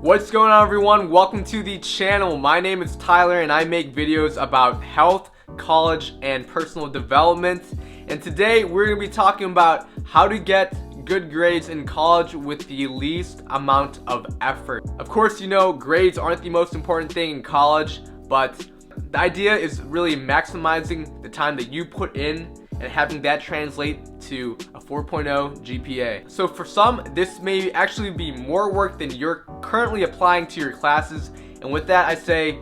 What's going on, everyone? Welcome to the channel. My name is Tyler and I make videos about health, college, and personal development. And today we're going to be talking about how to get good grades in college with the least amount of effort. Of course, you know, grades aren't the most important thing in college, but the idea is really maximizing the time that you put in and having that translate to a 4.0 GPA. So for some, this may actually be more work than you're currently applying to your classes. And with that, I say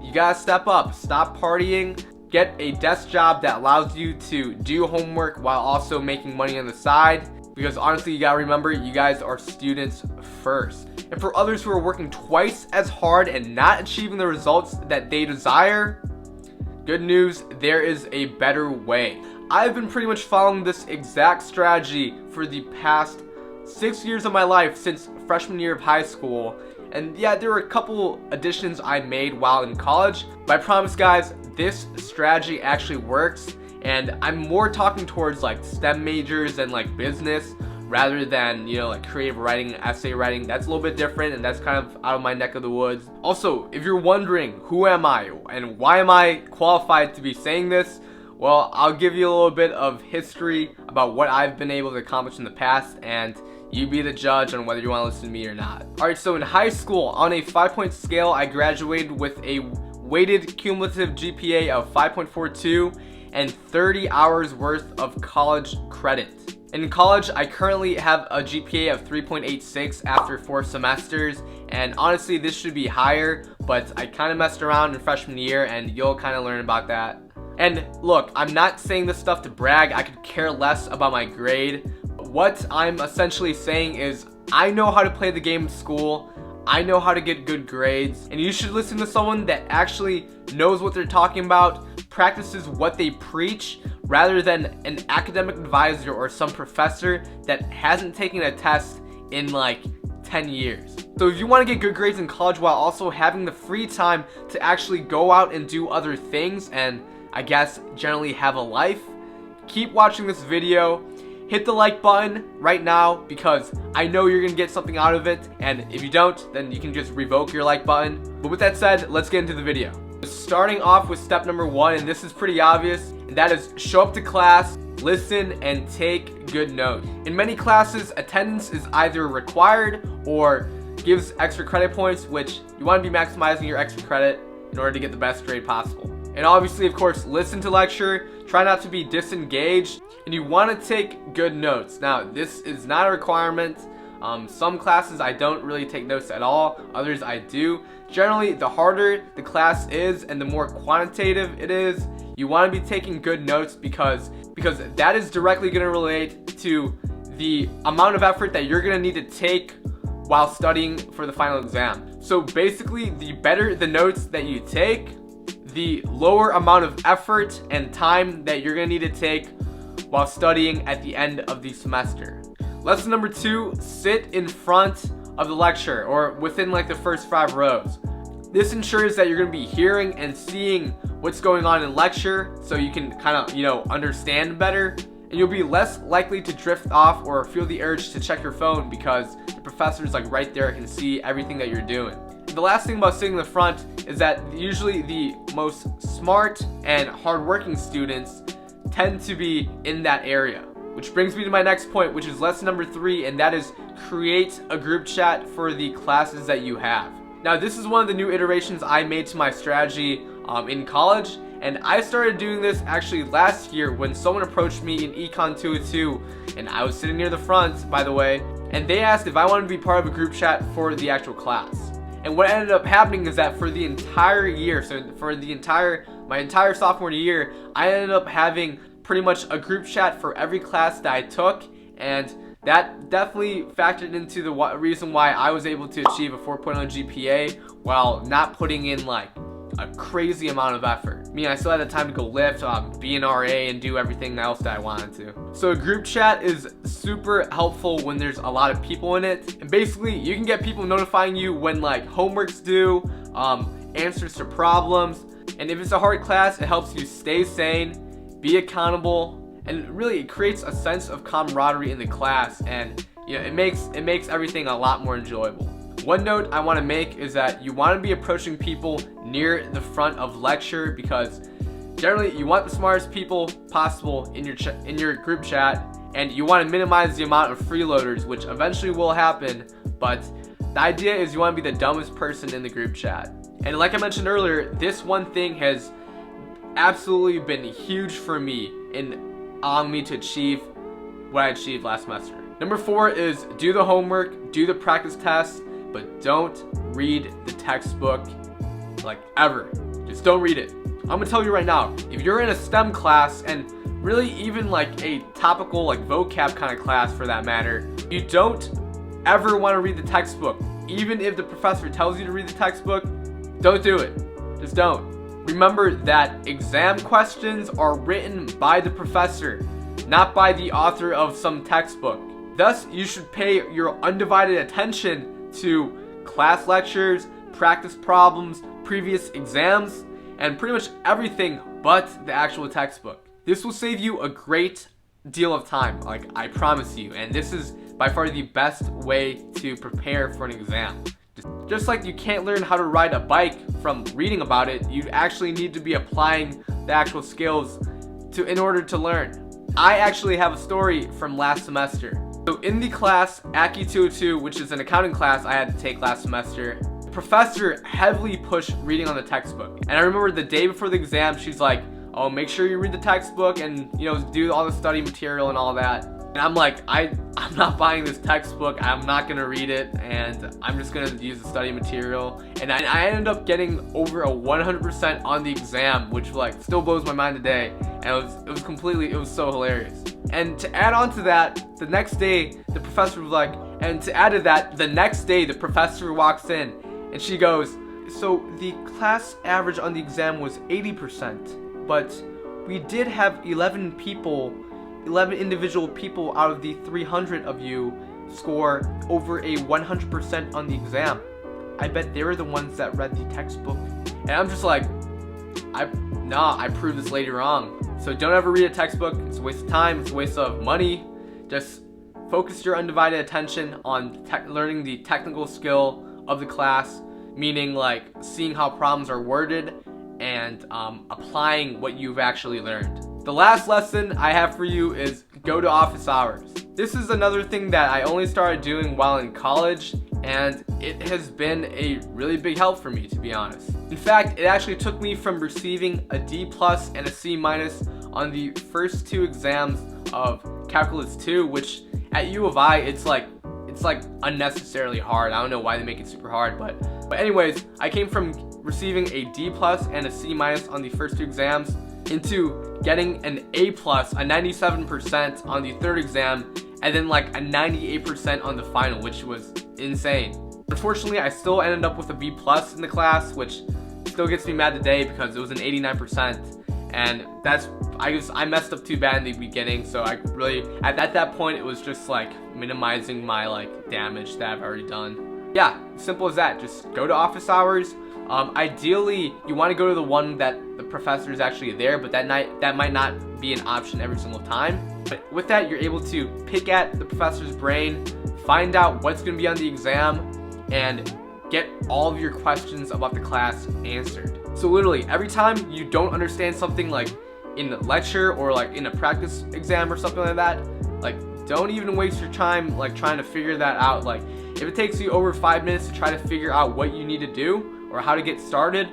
you gotta step up, stop partying, get a desk job that allows you to do homework while also making money on the side. Because honestly, you gotta remember, you guys are students first. And for others who are working twice as hard and not achieving the results that they desire, good news, there is a better way. I've been pretty much following this exact strategy for the past 6 years of my life since freshman year of high school. And yeah, there were a couple additions I made while in college, but I promise guys, this strategy actually works. And I'm more talking towards like STEM majors and like business rather than, you know, like creative writing, essay writing. That's a little bit different and that's kind of out of my neck of the woods. Also, if you're wondering who am I and why am I qualified to be saying this, well, I'll give you a little bit of history about what I've been able to accomplish in the past, and you be the judge on whether you want to listen to me or not. Alright, so in high school, on a 5-point scale, I graduated with a weighted cumulative GPA of 5.42 and 30 hours worth of college credit. In college, I currently have a GPA of 3.86 after 4 semesters, and honestly, this should be higher, but I kind of messed around in freshman year, and you'll kind of learn about that. And look, I'm not saying this stuff to brag. I could care less about my grade. What I'm essentially saying is I know how to play the game in school. I know how to get good grades. And you should listen to someone that actually knows what they're talking about, practices what they preach, rather than an academic advisor or some professor that hasn't taken a test in like 10 years. So if you want to get good grades in college while also having the free time to actually go out and do other things and I guess generally have a life, keep watching this video. Hit the like button right now because I know you're gonna get something out of it, and if you don't, then you can just revoke your like button. But with that said, let's get into the video. Starting off with step number 1, and this is pretty obvious, and that is show up to class, listen, and take good notes. In many classes, attendance is either required or gives extra credit points, which you want to be maximizing your extra credit in order to get the best grade possible. And obviously, of course, listen to lecture, try not to be disengaged, and you want to take good notes. Now, this is not a requirement. Some classes I don't really take notes at all, others I do. Generally, the harder the class is and the more quantitative it is, you want to be taking good notes because that is directly going to relate to the amount of effort that you're going to need to take while studying for the final exam. So basically, the better the notes that you take, the lower amount of effort and time that you're going to need to take while studying at the end of the semester. Lesson number 2, sit in front of the lecture or within like the first 5 rows. This ensures that you're going to be hearing and seeing what's going on in lecture so you can kind of, you know, understand better, and you'll be less likely to drift off or feel the urge to check your phone because the professor's like right there, can see everything that you're doing. The last thing about sitting in the front is that usually the most smart and hardworking students tend to be in that area. Which brings me to my next point, which is lesson number 3, and that is create a group chat for the classes that you have. Now, this is one of the new iterations I made to my strategy in college, and I started doing this actually last year when someone approached me in Econ 202, and I was sitting near the front, by the way, and they asked if I wanted to be part of a group chat for the actual class. And what ended up happening is that for the entire year, so for my entire sophomore year, I ended up having pretty much a group chat for every class that I took, and that definitely factored into the reason why I was able to achieve a 4.0 GPA while not putting in like a crazy amount of effort. I mean, I still had the time to go lift, be an RA, and do everything else that I wanted to. So a group chat is super helpful when there's a lot of people in it. And basically, you can get people notifying you when like homework's due, answers to problems. And if it's a hard class, it helps you stay sane, be accountable, and really it creates a sense of camaraderie in the class. And you know, it makes everything a lot more enjoyable. One note I want to make is that you want to be approaching people near the front of lecture, because generally you want the smartest people possible in your group chat, and you want to minimize the amount of freeloaders, which eventually will happen, but the idea is you want to be the dumbest person in the group chat. And like I mentioned earlier, this one thing has absolutely been huge for me in allowing me to achieve what I achieved last semester. Number 4 is do the homework, do the practice tests, but don't read the textbook like ever. Just don't read it. I'm gonna tell you right now, if you're in a STEM class, and really even like a topical like vocab kind of class for that matter, you don't ever want to read the textbook. Even if the professor tells you to read the textbook, don't do it. Just don't. Remember that exam questions are written by the professor, not by the author of some textbook. Thus, you should pay your undivided attention to class lectures, practice problems, previous exams, and pretty much everything but the actual textbook. This will save you a great deal of time, like I promise you, and this is by far the best way to prepare for an exam. Just like you can't learn how to ride a bike from reading about it, you actually need to be applying the actual skills in order to learn. I actually have a story from last semester. So in the class ACCI 202, which is an accounting class I had to take last semester, the professor heavily pushed reading on the textbook. And I remember the day before the exam, she's like, oh, make sure you read the textbook and, you know, do all the study material and all that. And I'm like, I'm not buying this textbook, I'm not gonna read it, and I'm just gonna use the study material. And I ended up getting over a 100% on the exam, which like still blows my mind today. And it was so hilarious. And to add on to that, the next day the professor was like, and to add to that, the next day the professor walks in and she goes, so the class average on the exam was 80%, but we did have 11 individual people out of the 300 of you score over a 100% on the exam. I bet they were the ones that read the textbook. And I'm just like, I proved this lady wrong. So don't ever read a textbook. It's a waste of time. It's a waste of money. Just focus your undivided attention on learning the technical skill of the class, meaning like seeing how problems are worded and applying what you've actually learned. The last lesson I have for you is go to office hours. This is another thing that I only started doing while in college, and it has been a really big help for me, to be honest. In fact, it actually took me from receiving a D+ and a C- on the first 2 exams of Calculus 2, which at U of I, it's like unnecessarily hard. I don't know why they make it super hard, but anyways, I came from receiving a D+ and a C- on the first 2 exams into getting an A+, a 97% on the 3rd exam, and then like a 98% on the final, which was insane. Unfortunately, I still ended up with a B+ in the class, which still gets me mad today because it was an 89%, and I messed up too bad in the beginning, so I really, at that point, it was just like minimizing my like damage that I've already done. Yeah, simple as that. Just go to office hours. Ideally, you want to go to the one that the professor is actually there, but that might not be an option every single time. But with that, you're able to pick at the professor's brain, find out what's going to be on the exam, and get all of your questions about the class answered. So literally, every time you don't understand something like in a lecture or like in a practice exam or something like that, like don't even waste your time like trying to figure that out. Like if it takes you over 5 minutes to try to figure out what you need to do or how to get started,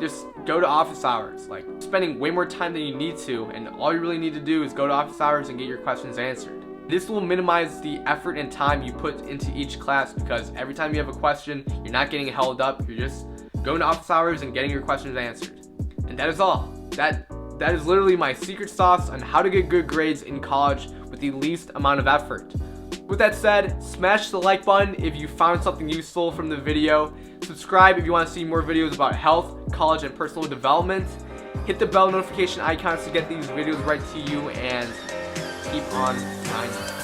just go to office hours. Like spending way more time than you need to, and all you really need to do is go to office hours and get your questions answered. This will minimize the effort and time you put into each class, because every time you have a question, you're not getting held up, you're just going to office hours and getting your questions answered. And that is all. That is literally my secret sauce on how to get good grades in college with the least amount of effort. With that said, smash the like button if you found something useful from the video. Subscribe if you want to see more videos about health, college, and personal development. Hit the bell notification icons to get these videos right to you, and keep on grinding.